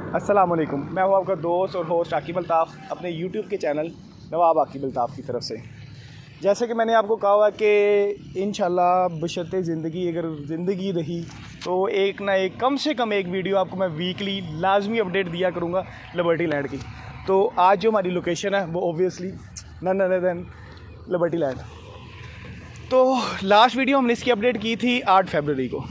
अस्सलाम वालेकुम। मैं हूँ आपका दोस्त और होस्ट आकिब अल्ताफ़ अपने यूट्यूब के चैनल नवाब आकिब अल्ताफ़ की तरफ से। जैसे कि मैंने आपको कहा हुआ कि इंशाल्लाह बशर्ते ज़िंदगी अगर ज़िंदगी रही तो एक ना एक कम से कम एक वीडियो आपको मैं वीकली लाजमी अपडेट दिया करूँगा लिबर्टी लैंड की। तो आज जो हमारी लोकेशन है वो obviously none other than Liberty Land. तो लास्ट वीडियो हमने इसकी अपडेट की थी 8 फरवरी को।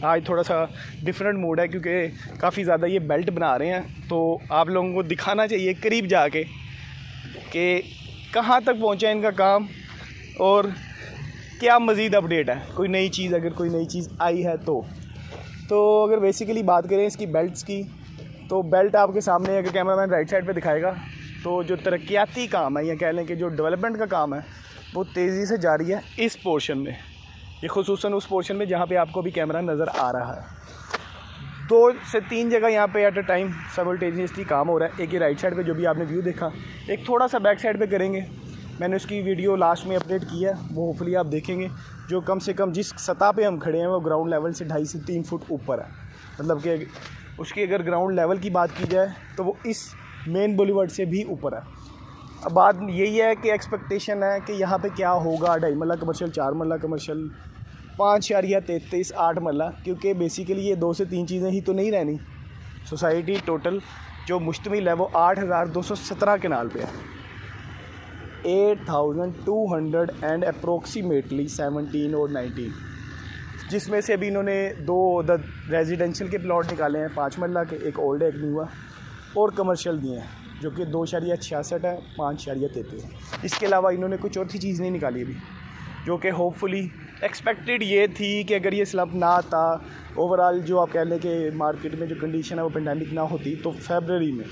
आज थोड़ा सा डिफरेंट मूड है क्योंकि काफ़ी ज़्यादा ये बेल्ट बना रहे हैं, तो आप लोगों को दिखाना चाहिए करीब जाके कि कहाँ तक पहुँचा इनका काम और क्या मज़ीद अपडेट है, कोई नई चीज़ अगर कोई नई चीज़ आई है तो अगर बेसिकली बात करें इसकी बेल्ट्स की, तो बेल्ट आपके सामने अगर कैमरामैन राइट साइड पे दिखाएगा तो जो तरक्याती काम है या कह लें कि जो डेवलपमेंट का काम है वो तेज़ी से जारी है इस पोर्शन में, ये खुसूसन उस पोर्शन में जहाँ पे आपको भी कैमरा नज़र आ रहा है। 2 से 3 जगह यहाँ पे एट अ टाइम साइमल्टेनियसली काम हो रहा है। एक ही राइट साइड पे जो भी आपने व्यू देखा, एक थोड़ा सा बैक साइड पे करेंगे, मैंने उसकी वीडियो लास्ट में अपडेट की है, वो होपफुली आप देखेंगे। जो कम से कम जिस सतह पे हम खड़े हैं वो ग्राउंड लेवल से 2.5 से 3 फुट ऊपर है, मतलब कि उसकी अगर ग्राउंड लेवल की बात की जाए तो वो इस मेन बुलेवार्ड से भी ऊपर है। अब बात यही है कि एक्सपेक्टेशन है कि यहाँ पे क्या होगा, 2.5 मरला कमर्शियल, 4 मरला कमर्शियल, 5.33 8 मरला, क्योंकि बेसिकली ये 2 से 3 चीज़ें ही तो नहीं रहनी। सोसाइटी टोटल जो मुश्तमिल है वो 8,217 कनाल पे है, 8,200 एंड अप्रोक्सीमेटली 17 और 19, जिसमें से अभी इन्होंने 2 रेजिडेंशियल के प्लॉट निकाले हैं, 5 मरला के, एक ओल्ड है एक न्यू है, और कमर्शियल दिए हैं जो कि 2.66 है, 5.33 है। इसके अलावा इन्होंने कुछ चौथी चीज़ नहीं निकाली अभी, जो कि होपफुली एक्सपेक्टेड ये थी कि अगर ये स्लम्प ना आता, ओवरऑल जो आप कह लें कि मार्केट में जो कंडीशन है वो पेंडेमिक ना होती, तो फरवरी में,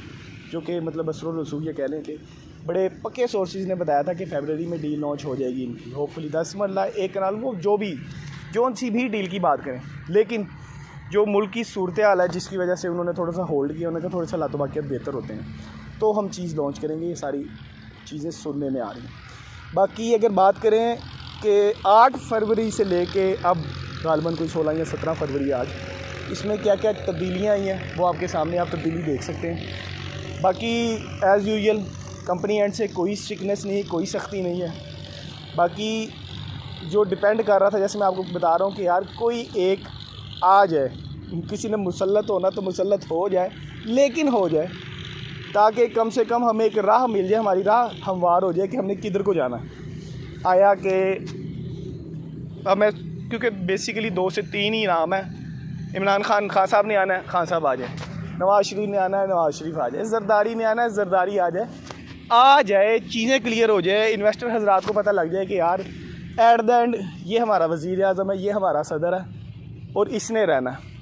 जो कि मतलब असरुल रसूल ये कह लें कि बड़े पक्के सोर्सेज ने बताया था कि फरवरी में डील लॉन्च हो जाएगी इनकी, होपफुली 10 मरला 1 कनाल, वो जो सी भी डील की बात करें। लेकिन जो मुल्क की सूरत हाल है जिसकी वजह से उन्होंने थोड़ा सा होल्ड किया, उन्होंने कहा थोड़ा सा लातोबाकियत बेहतर होते हैं तो हम चीज़ लॉन्च करेंगे। ये सारी चीज़ें सुनने में आ रही हैं। बाकी अगर बात करें कि 8 फरवरी से लेके अब गालबन कोई 16 या 17 फरवरी आज, इसमें क्या क्या तब्दीलियाँ आई हैं वो आपके सामने आप तब्दीली देख सकते हैं। बाकी एज़ यूजुअल कंपनी एंड से कोई स्ट्रिक्टनेस नहीं, कोई सख्ती नहीं है। बाकी जो डिपेंड कर रहा था, जैसे मैं आपको बता रहा हूँ कि यार कोई एक आ जाए, किसी ने मुसल्लत होना तो मुसल्लत हो जाए, लेकिन हो जाए ताकि कम से कम हमें एक राह मिल जाए, हमारी राह हमवार हो जाए कि हमने किधर को जाना आया। कि अब मैं क्योंकि बेसिकली 2 से 3 ही नाम है, इमरान खान साहब ने आना है, खान साहब आ जाए, नवाज़ शरीफ ने आना है, नवाज़ शरीफ आ जाए, जरदारी ने आना है, जरदारी आ जाए, चीज़ें क्लियर हो जाए, इन्वेस्टर हजरात को पता लग जाए कि यार एट द एंड ये हमारा वज़ीर आज़म है, ये हमारा सदर है और इसने रहना है।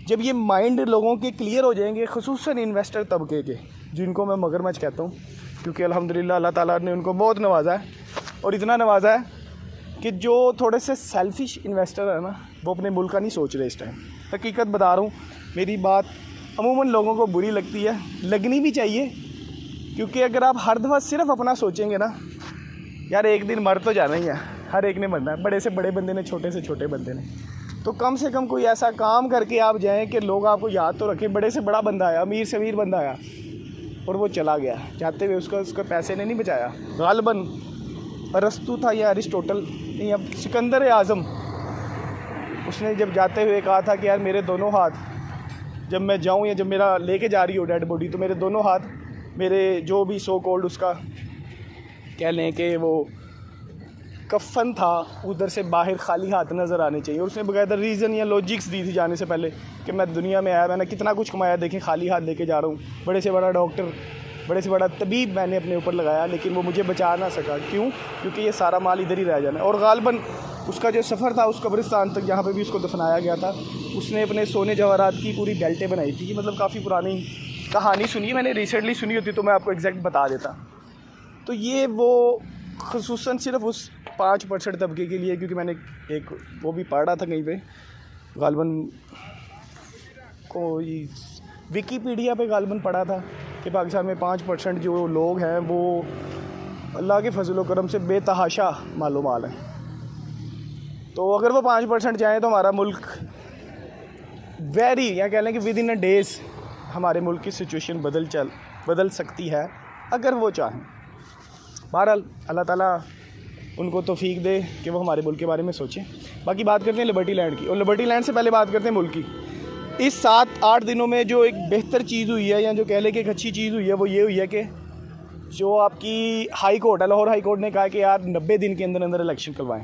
जब ये माइंड लोगों के क्लियर हो जाएंगे, खुसूसन इन्वेस्टर तबके के, जिनको मैं मगरमच्छ कहता हूँ, क्योंकि अल्हम्दुलिल्लाह अल्लाह ताला ने उनको बहुत नवाजा है, और इतना नवाजा है कि जो थोड़े से सेल्फिश इन्वेस्टर है ना, वो अपने मुल्क का नहीं सोच रहे इस टाइम। हकीकत बता रहा हूँ, मेरी बात अमूमन लोगों को बुरी लगती है, लगनी भी चाहिए, क्योंकि अगर आप हर दफ़ा सिर्फ अपना सोचेंगे ना, यार एक दिन मर तो जाना ही है, हर एक ने मरना है, बड़े से बड़े बंदे ने, छोटे से छोटे बंदे ने। तो कम से कम कोई ऐसा काम करके आप जाएं कि लोग आपको याद तो रखें। बड़े से बड़ा बंदा आया, अमीर से अमीर बंदा आया और वो चला गया चाहते हुए, उसका पैसे ने नहीं बचाया। गालिबन अरस्तु था या अरिस्टोटल नहीं, अब सिकंदर आज़म, उसने जब जाते हुए कहा था कि यार मेरे दोनों हाथ, जब मैं जाऊँ या जब मेरा लेके जा रही हो डेड बॉडी, तो मेरे दोनों हाथ, मेरे जो भी सो कॉल्ड उसका कह लें कि वो कफ़न था, उधर से बाहर खाली हाथ नज़र आने चाहिए। और उसने बकायदा रीज़न या लॉजिक्स दी थी जाने से पहले कि मैं दुनिया में आया, मैंने कितना कुछ कमाया, देखें खाली हाथ लेके जा रहा हूँ, बड़े से बड़ा डॉक्टर, बड़े से बड़ा तबीब मैंने अपने ऊपर लगाया, लेकिन वो मुझे बचा ना सका। क्यों? क्योंकि ये सारा माल इधर ही रह जाना है। और गालिबन उसका जो सफ़र था उस कब्रिस्तान तक जहाँ पे भी उसको दफनाया गया था, उसने अपने सोने जवाहरात की पूरी बेल्टें बनाई थी। मतलब काफ़ी पुरानी कहानी सुनी है मैंने, रिसेंटली सुनी होती तो मैं आपको एग्जैक्ट बता देता। तो ये वो खुसूसन सिर्फ उस 5% तबके के लिए, क्योंकि मैंने एक वो भी पढ़ रहा था कहीं पे, गालिबन कोई विकीपीडिया पे गालिबन पढ़ा था कि पाकिस्तान में 5% जो लोग हैं वो अल्लाह के फजल करम से बेतहाशा मालो माल है। तो अगर वो 5% जाएँ तो हमारा मुल्क वेरी, या कह लें कि विद इन अ डेज़ हमारे मुल्क की सिचुएशन बदल सकती है अगर वो चाहें। बहरहाल अल्लाह ताला उनको तौफीक दे कि वो हमारे मुल्क के बारे में सोचें। बाकी बात करते हैं लिबर्टी लैंड की, और लिबर्टी लैंड से पहले बात करते हैं मुल्क की। इस 7-8 दिनों में जो एक बेहतर चीज़ हुई है, या जो कह लें कि एक अच्छी चीज़ हुई है, वो ये हुई है कि जो आपकी हाई कोर्ट है, लाहौर हाई कोर्ट ने कहा कि यार 90 दिन के अंदर अंदर इलेक्शन करवाएं,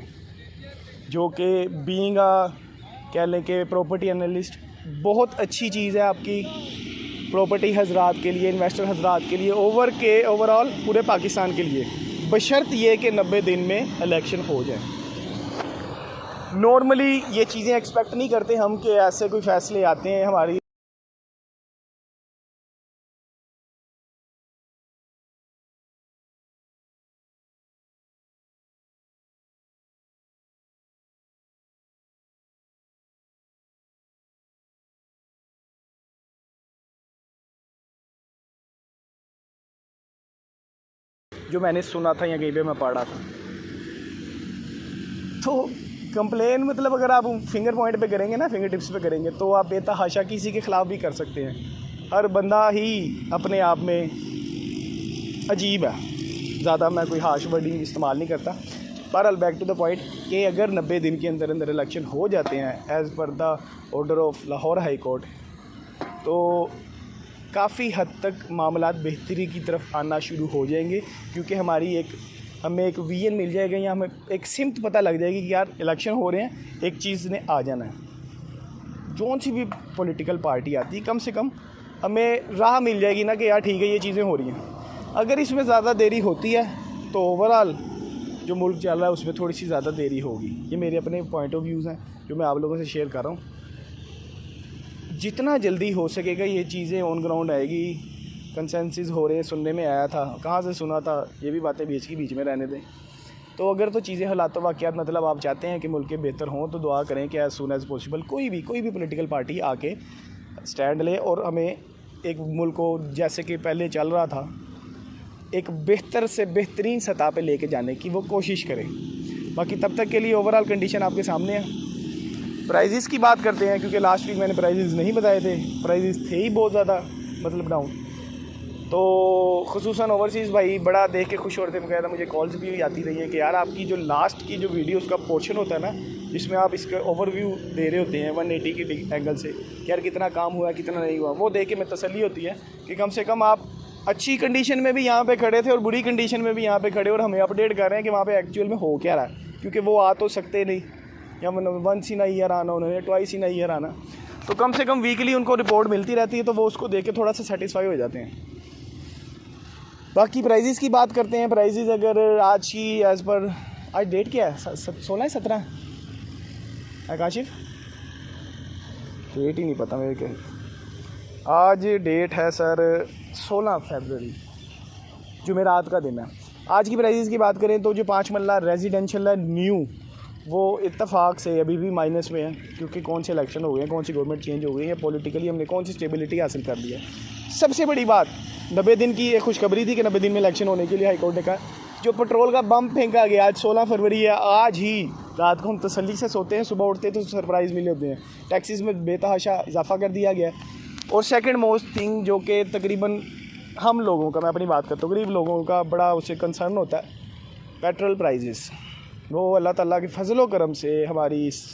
जो कि बीइंग कह लें कि प्रॉपर्टी एनालिस्ट बहुत अच्छी चीज़ है आपकी प्रॉपर्टी हजरात के लिए, इन्वेस्टर हजरात के लिए, ओवरऑल पूरे पाकिस्तान के लिए, बशर्त ये कि 90 दिन में इलेक्शन हो जाए। नॉर्मली ये चीज़ें एक्सपेक्ट नहीं करते हम कि ऐसे कोई फ़ैसले आते हैं हमारी जो मैंने सुना था या कहीं पे मैं पढ़ा था। तो कंप्लेन मतलब अगर आप फिंगर पॉइंट पे करेंगे ना, फिंगर टिप्स पे करेंगे, तो आप बेतहाशा किसी के ख़िलाफ़ भी कर सकते हैं। हर बंदा ही अपने आप में अजीब है। ज़्यादा मैं कोई हार्श वर्डिंग इस्तेमाल नहीं करता। बहरहाल बैक टू द पॉइंट कि अगर 90 दिन के अंदर अंदर इलेक्शन हो जाते हैं as per the order of Lahore high court, तो काफ़ी हद तक मामलात बेहतरी की तरफ आना शुरू हो जाएंगे, क्योंकि हमें एक विजन मिल जाएगा, या हमें एक सिमत पता लग जाएगी कि यार इलेक्शन हो रहे हैं, एक चीज़ ने आ जाना है। जो सी भी पॉलिटिकल पार्टी आती, कम से कम हमें राह मिल जाएगी ना कि यार ठीक है ये चीज़ें हो रही हैं। अगर इसमें ज़्यादा देरी होती है तो ओवरऑल जो मुल्क चल रहा है उसमें थोड़ी सी ज़्यादा देरी होगी। ये मेरे अपने पॉइंट ऑफ व्यूज़ हैं जो मैं आप लोगों से शेयर कर रहा हूँ। जितना जल्दी हो सकेगा ये चीज़ें ऑन ग्राउंड आएगी। कंसेंसस हो रहे हैं, सुनने में आया था, कहाँ से सुना था, ये भी बातें बीच में रहने दें। तो अगर तो चीज़ें हालात वाक़यात मतलब आप चाहते हैं कि मुल्क के बेहतर हों, तो दुआ करें कि एज़ सून एज़ पॉसिबल कोई भी पॉलिटिकल पार्टी आके स्टैंड ले और हमें एक मुल्क को जैसे कि पहले चल रहा था एक बेहतर से बेहतरीन सतह पे लेके जाने की वो कोशिश करें। बाकी तब तक के लिए ओवरऑल कंडीशन आपके सामने है। प्राइजेज़ की बात करते हैं, क्योंकि लास्ट वीक मैंने प्राइजेज़ नहीं बताए थे, प्राइजेज़ थे ही बहुत ज़्यादा मतलब डाउन। तो ख़ुसूसन ओवरसीज़ भाई बड़ा देख के खुश हो रहे थे। बकायदा मुझे कॉल्स भी आती रही है कि यार आपकी जो लास्ट की जो वीडियो उसका पोर्शन होता है ना, जिसमें आप इसका ओवरव्यू दे रहे होते हैं 180 के एंगल से कि यार कितना काम हुआ कितना नहीं हुआ, वो देख के मैं तसल्ली होती है कि कम से कम आप अच्छी कंडीशन में भी यहाँ पे खड़े थे और बुरी कंडीशन में भी यहाँ पे खड़े और हमें अपडेट कर रहे हैं कि वहाँ पे एक्चुअल में हो क्या रहा है। क्योंकि वो आ तो सकते नहीं, या मतलब वंस इन अ ईयर आना उन्होंने, ट्वाइस इन अ ईयर आना, तो कम से कम वीकली उनको रिपोर्ट मिलती रहती है, तो वो उसको देख के थोड़ा सा सेटिस्फाई हो जाते हैं। बाकी प्राइजेज़ की बात करते हैं। प्राइजेज़ अगर आज की एज़ पर आज डेट क्या है, 16 17 आकाशिफ, डेट ही नहीं पता मेरे को। आज डेट है सर 16 फरवरी, जुमेरात का दिन है। आज की प्राइजेज़ की बात करें तो जो 5 मरला रेजिडेंशियल है न्यू, वो इत्तफाक से अभी भी माइनस में है, क्योंकि कौन से इलेक्शन हो गए हैं, कौन सी गवर्नमेंट चेंज हो गई है, पॉलिटिकली हमने कौन सी स्टेबिलिटी हासिल कर ली है। सबसे बड़ी बात 90 दिन की एक खुशखबरी थी कि 90 दिन में इलेक्शन होने के लिए हाईकोर्ट ने कहा। जो पेट्रोल का बम फेंका गया, आज 16 फरवरी है, आज ही रात को हम तसल्ली से सोते हैं, सुबह उठते हैं तो सरप्राइज़ मिले होते हैं। टैक्सेस में बेतहाशा इजाफा कर दिया गया है। और सेकंड मोस्ट थिंग जो कि तकरीबन हम लोगों का, मैं अपनी बात करता हूँ, गरीब लोगों का बड़ा उससे कंसर्न होता है, पेट्रोल प्राइजेस। वो अल्लाह ताला के फजलो करम से हमारी इस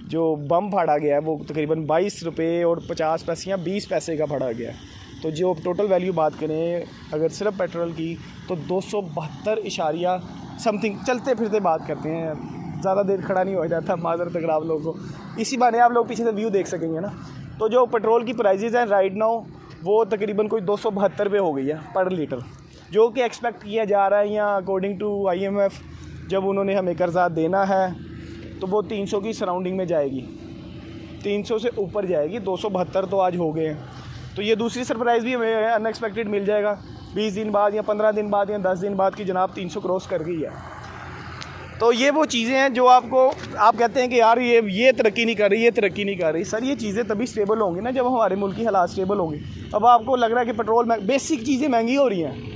जो बम फाड़ा गया है वो तकरीबन 22 रुपये और 50 पैसे या 20 पैसे का फाड़ा गया है। तो जो टोटल वैल्यू बात करें अगर सिर्फ पेट्रोल की तो 272 इशारिया समथिंग। चलते फिरते बात करते हैं, ज़्यादा देर खड़ा नहीं हो जाता, माजरत अगर आप लोगों को इसी बहाने आप लोग पीछे से व्यू देख सकेंगे ना। तो जो पेट्रोल की प्राइजेज़ हैं राइट नाउ वो तकरीबन कोई 272 रुपये हो गई है पर लीटर, जो कि एक्सपेक्ट किया जा रहा है, या अकॉर्डिंग टू IMF जब उन्होंने हमें कर्जा देना है तो वो 300 की सराउंडिंग में जाएगी, 300 से ऊपर जाएगी। 272 तो आज हो गए हैं। तो ये दूसरी सरप्राइज़ भी हमें अनएक्सपेक्टेड मिल जाएगा 20 दिन बाद या 15 दिन बाद या 10 दिन बाद की जनाब 300 क्रॉस कर गई है। तो ये वो चीज़ें हैं जो आप कहते हैं कि यार ये तरक्की नहीं कर रही, ये तरक्की नहीं कर रही। सर ये चीज़ें तभी स्टेबल होंगी ना जब हमारे मुल्क की हालात स्टेबल होंगी। अब आपको लग रहा है कि पेट्रोल बेसिक चीज़ें महंगी हो रही हैं,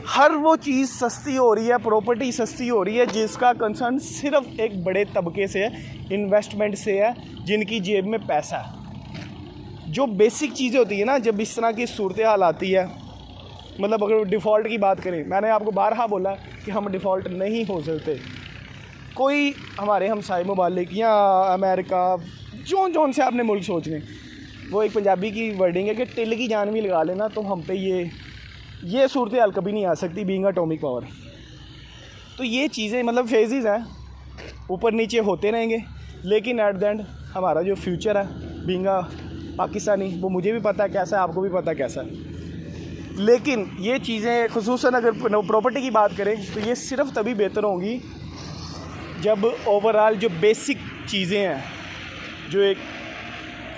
हर वो चीज़ सस्ती हो रही है, प्रॉपर्टी सस्ती हो रही है, जिसका कंसर्न सिर्फ एक बड़े तबके से है, इन्वेस्टमेंट से है, जिनकी जेब में पैसा है। जो बेसिक चीज़ें होती है ना, जब इस तरह की सूरत हाल आती है, मतलब अगर डिफ़ॉल्ट की बात करें, मैंने आपको बारहा बोला कि हम डिफ़ॉल्ट नहीं हो सकते। कोई हमारे हमसाए ममालिक या अमेरिका, जौन से आपने मुल्क सोच लें, वो एक पंजाबी की वर्डिंग है कि टिल की जान भी लगा लेना तो हम पे ये सूरत हाल कभी नहीं आ सकती बीइंग एटॉमिक पावर। तो ये चीज़ें मतलब फेजेस हैं, ऊपर नीचे होते रहेंगे, लेकिन एट द एंड हमारा जो फ्यूचर है बीइंग पाकिस्तानी, वो मुझे भी पता है कैसा है, आपको भी पता है कैसा है। लेकिन ये चीज़ें खुसूसन अगर प्रॉपर्टी की बात करें तो ये सिर्फ तभी बेहतर होंगी जब ओवरऑल जो बेसिक चीज़ें हैं, जो एक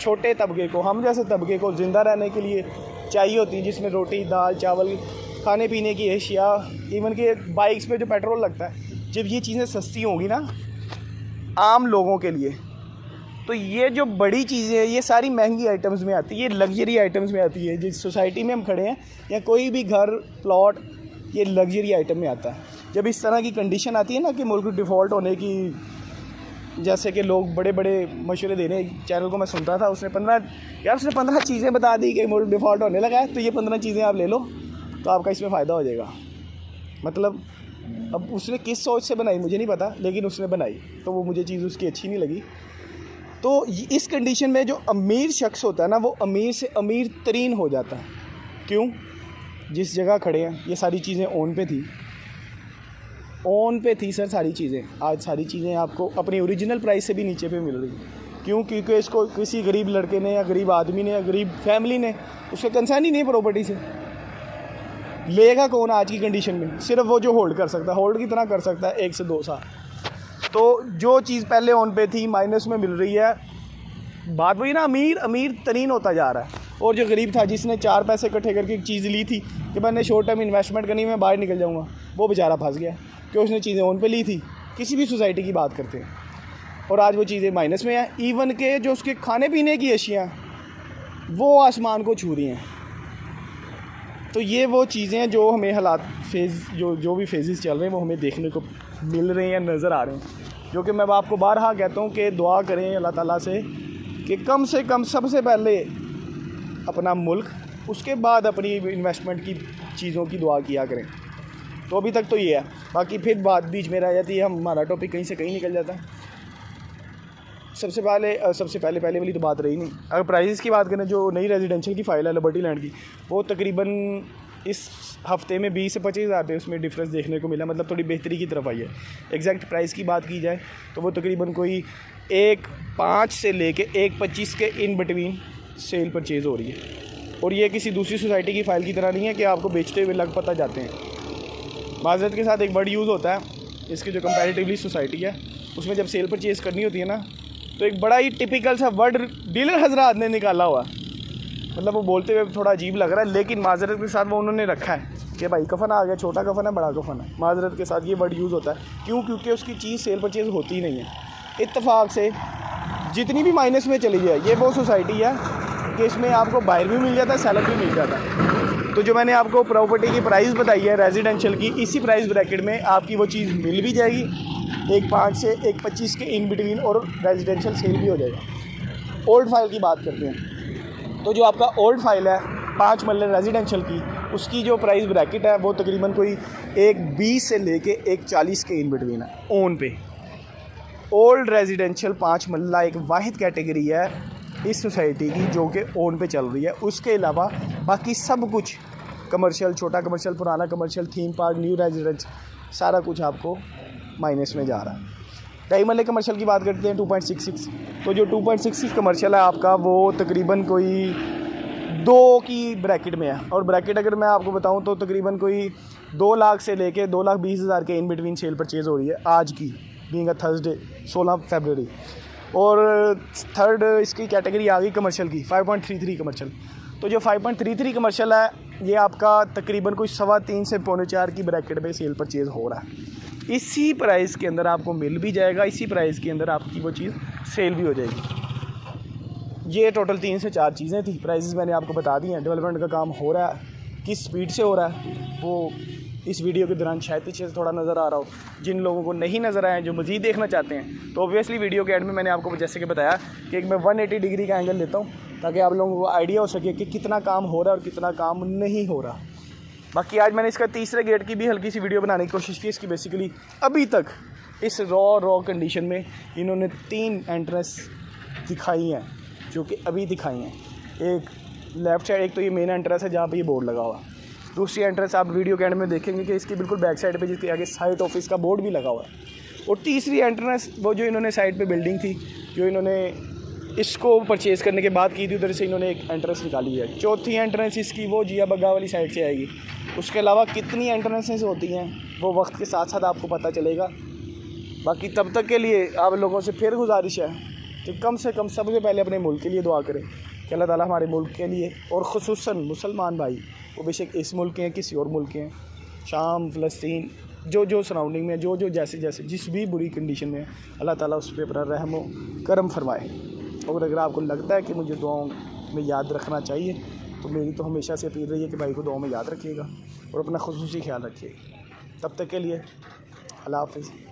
छोटे तबके को, हम जैसे तबके को ज़िंदा रहने के लिए चाहिए होती है, जिसमें रोटी दाल चावल खाने पीने की अशिया, इवन के बाइक्स पे जो पेट्रोल लगता है, जब ये चीज़ें सस्ती होंगी ना आम लोगों के लिए, तो ये जो बड़ी चीज़ें हैं ये सारी महंगी आइटम्स में आती है, ये लग्जरी आइटम्स में आती है। जिस सोसाइटी में हम खड़े हैं या कोई भी घर प्लॉट, ये लग्जरी आइटम में आता है। जब इस तरह की कंडीशन आती है ना कि मुल्क डिफ़ॉल्ट होने की, जैसे कि लोग बड़े बड़े मशवरे दे रहे हैं, चैनल को मैं सुनता था, उसने 15 चीज़ें बता दी कि मुल्क डिफ़ॉल्ट होने लगा है, तो ये 15 चीज़ें आप ले लो तो आपका इसमें फ़ायदा हो जाएगा। मतलब अब उसने किस सोच से बनाई मुझे नहीं पता, लेकिन उसने बनाई तो वो मुझे चीज़ उसकी अच्छी नहीं लगी। तो इस कंडीशन में जो अमीर शख्स होता है ना, वो अमीर से अमीर तरीन हो जाता है। क्यों? जिस जगह खड़े हैं ये सारी चीज़ें ऑन पे थी सर, सारी चीज़ें। आज सारी चीज़ें आपको अपनी ओरिजिनल प्राइस से भी नीचे पे मिल रही। क्यों? क्योंकि इसको किसी गरीब लड़के ने या गरीब आदमी ने या गरीब फैमिली ने, उसका कंसर्न ही नहीं प्रॉपर्टी से। लेगा कौन आज की कंडीशन में? सिर्फ वो जो होल्ड कर सकता है, होल्ड की तरह कर सकता है 1 से 2 साल। तो जो चीज़ पहले ऑन पे थी माइनस में मिल रही है। बात वही ना, अमीर तरीन होता जा रहा है। और जो गरीब था, जिसने 4 पैसे इकट्ठे करके एक चीज़ ली थी कि मैंने शॉर्ट टर्म इन्वेस्टमेंट करनी, मैं बाहर निकल जाऊँगा, वो बेचारा फंस गया कि उसने चीज़ें ऑन पे ली थी। किसी भी सोसाइटी की बात करते हैं, और आज वो चीज़ें माइनस में हैं। इवन के जो उसके खाने पीने की अशियाँ, वो आसमान को छू रही हैं। तो ये वो चीज़ें जो हमें हालात जो भी फेजेस चल रहे हैं वो हमें देखने को मिल रहे हैं, नज़र आ रहे हैं। जो कि मैं आपको बारहा कहता हूँ कि दुआ करें अल्लाह ताला से कि कम से कम सबसे पहले अपना मुल्क, उसके बाद अपनी इन्वेस्टमेंट की चीज़ों की दुआ किया करें। तो अभी तक तो ये है, बाकी फिर बात बीच में रह जाती है, हमारा टॉपिक कहीं से कहीं निकल जाता है। सबसे पहले वाली तो बात रही नहीं। अगर प्राइस की बात करें, जो नई रेजिडेंशियल की फ़ाइल है लिबर्टी लैंड की, वो तकरीबन इस हफ्ते में 20 से 25 हज़ार पे उसमें डिफरेंस देखने को मिला, मतलब थोड़ी बेहतरी की तरफ आई है। एग्जैक्ट प्राइस की बात की जाए तो वो तकरीबन कोई 1.5 से लेके 1.25 के इन बिटवीन सेल परचेज़ हो रही है। और ये किसी दूसरी सोसाइटी की फ़ाइल की तरह नहीं है कि आपको बेचते हुए लग पता जाते हैं। माज़रत के साथ एक वर्ड यूज़ होता है इसके, जो कंपैरेटिवली सोसाइटी है उसमें जब सेल परचेज़ करनी होती है ना, तो एक बड़ा ही टिपिकल सा वर्ड डीलर हजरात ने निकाला हुआ, मतलब वो बोलते हुए थोड़ा अजीब लग रहा है, लेकिन माज़रत के साथ वो उन्होंने रखा है कि भाई कफन आ गया, छोटा कफन है बड़ा कफन है। माज़रत के साथ ये वर्ड यूज़ होता है। क्यों? क्योंकि उसकी चीज़ सेल परचेज़ होती ही नहीं है। इत्तेफाक से जितनी भी माइनस में चली जाए, ये वो सोसाइटी है कि इसमें आपको बायर भी मिल जाता है, सेलर भी मिल जाता है। तो जो मैंने आपको प्रॉपर्टी की प्राइस बताई है रेजिडेंशियल की, इसी प्राइस ब्रैकेट में आपकी वो चीज़ मिल भी जाएगी, 1.5 से 1.25 के इन बिटवीन, और रेजिडेंशियल सेल भी हो जाएगा। ओल्ड फाइल की बात करते हैं, तो जो आपका ओल्ड फाइल है 5 मरले रेजिडेंशियल की, उसकी जो प्राइस ब्रैकेट है वो तकरीबन कोई 1.20 से लेके 1.40 के इन बिटवीन है ओन पे। ओल्ड रेजिडेंशियल 5 मरला एक वाहिद कैटेगरी है इस सोसाइटी की जो कि ओन पे चल रही है। उसके अलावा बाकी सब कुछ कमर्शियल, छोटा कमर्शियल, पुराना commercial, theme park, new residence, सारा कुछ आपको माइनस में जा रहा है। 2.5 मरले कमर्शियल की बात करते हैं 2.66, तो जो 2.66 कमर्शियल है आपका वो तकरीबन कोई 2 की ब्रैकेट में है। और ब्रैकेट अगर मैं आपको बताऊं तो तकरीबन कोई 2 लाख से लेके 2,20,000 के इन बिटवीन सेल परचेज़ हो रही है आज की, बीइंग अ थर्सडे 16 फरवरी। और थर्ड इसकी कैटेगरी आ गई कमर्शियल की 5.33 कमर्शियल। तो जो 5.33 कमर्शियल है ये आपका तकरीबन कोई 3.25 से 3.25 की ब्रैकेट में सेल परचेज़ हो रहा है। इसी प्राइस के अंदर आपको मिल भी जाएगा, इसी प्राइस के अंदर आपकी वो चीज़ सेल भी हो जाएगी। ये टोटल 3 से 4 चीज़ें थी। प्राइसेस मैंने आपको बता दी हैं। डेवलपमेंट का काम हो रहा है, किस स्पीड से हो रहा है वो इस वीडियो के दौरान शायद पीछे से थोड़ा नज़र आ रहा हो। जिन लोगों को नहीं नज़र आए, जो मज़ीद देखना चाहते हैं, तो ऑब्वियसली वीडियो के एंड में मैंने आपको जैसे कि बताया कि एक मैं 180 डिग्री का एंगल लेता हूँ ताकि आप लोगों को आइडिया हो सके कि कितना काम हो रहा है और कितना काम नहीं हो रहा। बाकी आज मैंने इसका तीसरे गेट की भी हल्की सी वीडियो बनाने की कोशिश की। इसकी बेसिकली अभी तक इस रॉ कंडीशन में इन्होंने 3 एंट्रेंस दिखाई हैं, जो कि अभी दिखाई हैं। एक लेफ़्ट साइड, एक तो ये मेन एंट्रेंस है जहाँ पे ये बोर्ड लगा हुआ। दूसरी एंट्रेंस आप वीडियो के एंड में देखेंगे कि इसकी बिल्कुल बैक साइड पे जिसके आगे साइट ऑफिस का बोर्ड भी लगा हुआ है। और तीसरी एंट्रेंस वो जो इन्होंने साइड पे बिल्डिंग थी, जो इन्होंने इसको परचेज़ करने के बाद की थी, उधर से इन्होंने एक एंट्रेंस निकाली है। चौथी एंट्रेंस इसकी वो जिया बग्गा वाली साइड से आएगी। उसके अलावा कितनी एंट्रेंसेस होती हैं वो वक्त के साथ साथ आपको पता चलेगा। बाकी तब तक के लिए आप लोगों से फिर गुजारिश है कि कम से कम सबसे पहले अपने मुल्क के लिए दुआ करें कि अल्लाह ताला हमारे मुल्क के लिए, और ख़ुसूसन मुसलमान भाई, वो बेशक इस मुल्क के हैं किसी और मुल्क के हैं, शाम, फ़लस्तीन, जो सराउंडिंग में जो जैसे जिस भी बुरी कंडीशन में, अल्लाह ताला उस पर अपना रहम व करम फरमाए। और अगर आपको लगता है कि मुझे दुआओं में याद रखना चाहिए, तो मेरी तो हमेशा से अपील रही है कि भाई को दुआओं में याद रखिएगा और अपना खुसूसी ख्याल रखिएगा। तब तक के लिए अल्लाह हाफ़िज़।